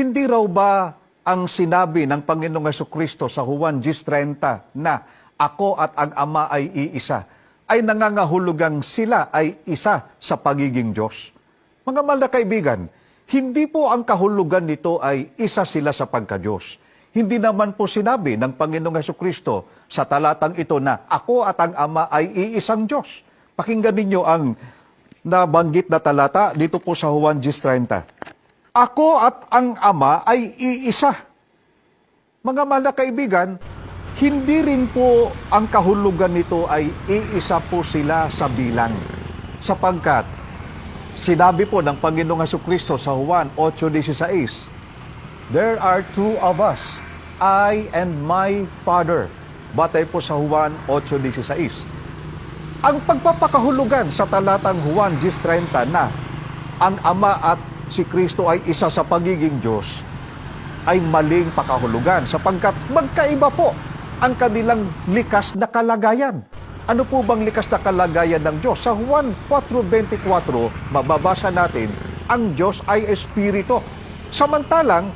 Hindi raw ba ang sinabi ng Panginoong Jesucristo sa Juan 10:30 na ako at ang Ama ay iisa, ay nangangahulugang sila ay isa sa pagiging Diyos? Mga mahal na kaibigan, hindi po ang kahulugan nito ay isa sila sa pagka-Diyos. Hindi naman po sinabi ng Panginoong Jesucristo sa talatang ito na ako at ang Ama ay iisang Diyos. Pakinggan ninyo ang nabanggit na talata dito po sa Juan 10:30. Ako at ang Ama ay iisa. Mga mahal na kaibigan, hindi rin po ang kahulugan nito ay iisa po sila sa bilang. Sapagkat sinabi po ng Panginoong Jesucristo sa Juan 8:16, there are two of us, I and my Father. Batay po sa Juan 8:16. Ang pagpapakahulugan sa talatang Juan 10:30 na ang Ama at si Kristo ay isa sa pagiging Diyos ay maling pakahulugan sapagkat magkaiba po ang kanilang likas na kalagayan. Ano po bang likas na kalagayan ng Diyos? Sa Juan 4:24, mababasa natin, ang Diyos ay Espiritu. Samantalang,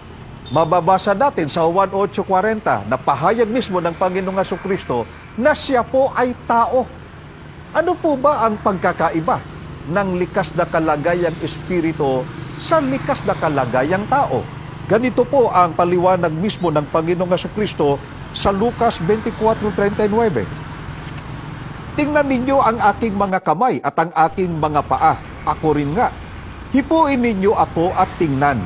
mababasa natin sa Juan 8:40 na pahayag mismo ng Panginoong Jesucristo na siya po ay tao. Ano po ba ang pagkakaiba ng likas na kalagayang Espiritu sa likas na kalagayang tao? Ganito po ang paliwanag mismo ng Panginoong Jesucristo sa Lucas 24:39. Tingnan ninyo ang aking mga kamay at ang aking mga paa. Ako rin nga. Hipuin ninyo ako at tingnan.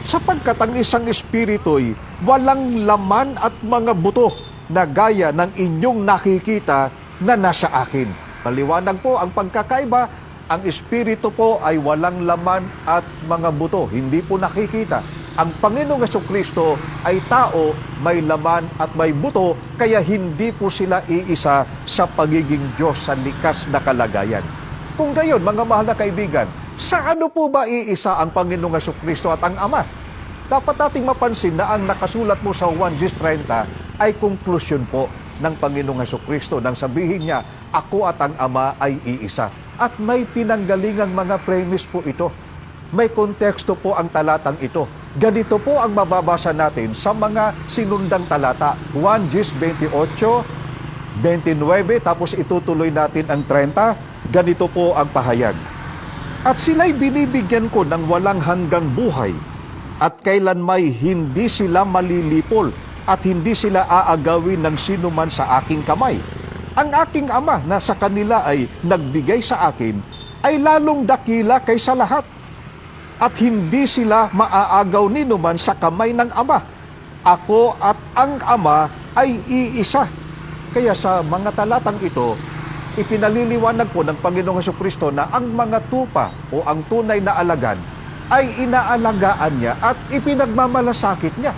Sapagkat ang isang espiritu'y walang laman at mga buto na gaya ng inyong nakikita na nasa akin. Paliwanag po ang pagkakaiba. Ang espiritu po ay walang laman at mga buto. Hindi po nakikita. Ang Panginoong Jesucristo ay tao, may laman at may buto, kaya hindi po sila iisa sa pagiging Diyos sa likas na kalagayan. Kung gayon, mga mahal na kaibigan, sa ano po ba iisa ang Panginoong Jesucristo at ang Ama? Dapat nating mapansin na ang nakasulat mo sa Juan 10:30 ay konklusyon po ng Panginoong Jesucristo nang sabihin niya, ako at ang Ama ay iisa. At may pinanggalingang mga premise po ito. May konteksto po ang talatang ito. Ganito po ang mababasa natin sa mga sinundang talata. Juan 10:28, 29, tapos itutuloy natin ang 30. Ganito po ang pahayag. At sila'y binibigyan ko ng walang hanggang buhay, at kailanmay hindi sila malilipol, at hindi sila aagawin ng sinuman sa aking kamay. Ang aking Ama na sa kanila ay nagbigay sa akin ay lalong dakila kaysa lahat. At hindi sila maaagaw ni numan sa kamay ng Ama. Ako at ang Ama ay iisa. Kaya sa mga talatang ito, ipinaliliwanag po ng Panginoong Jesucristo na ang mga tupa o ang tunay na alagad ay inaalagaan niya at ipinagmamalasakit niya.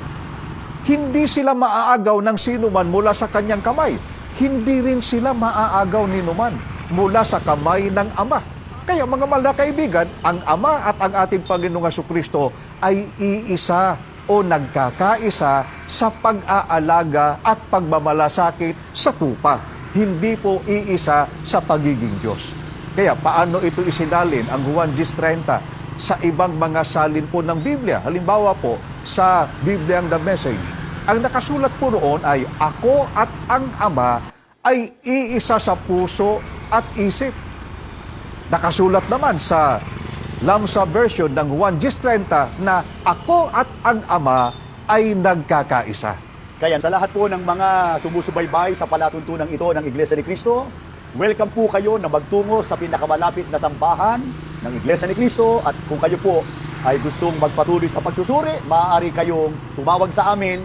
Hindi sila maaagaw ng sinuman mula sa kanyang kamay. Hindi rin sila maaagaw ni numan mula sa kamay ng Ama. Kaya mga mahal na kaibigan, ang Ama at ang ating Panginoong Jesucristo ay iisa o nagkakaisa sa pag-aalaga at pagmamalasakit sa tupa. Hindi po iisa sa pagiging Diyos. Kaya paano ito isinalin ang Juan 10:30 sa ibang mga salin po ng Biblia? Halimbawa po sa Bibliang The Message. Ang nakasulat po roon ay, ako at ang Ama ay iisa sa puso at isip. Nakasulat naman sa Lamsa version ng Juan 10:30 na ako at ang Ama ay nagkakaisa. Kaya sa lahat po ng mga sumusubaybay sa palatuntunan ito ng Iglesia ni Cristo, welcome po kayo na magtungo sa pinakamalapit na sambahan ng Iglesia ni Cristo. At kung kayo po ay gustong magpatuloy sa pagsusuri, maaari kayong tumawag sa amin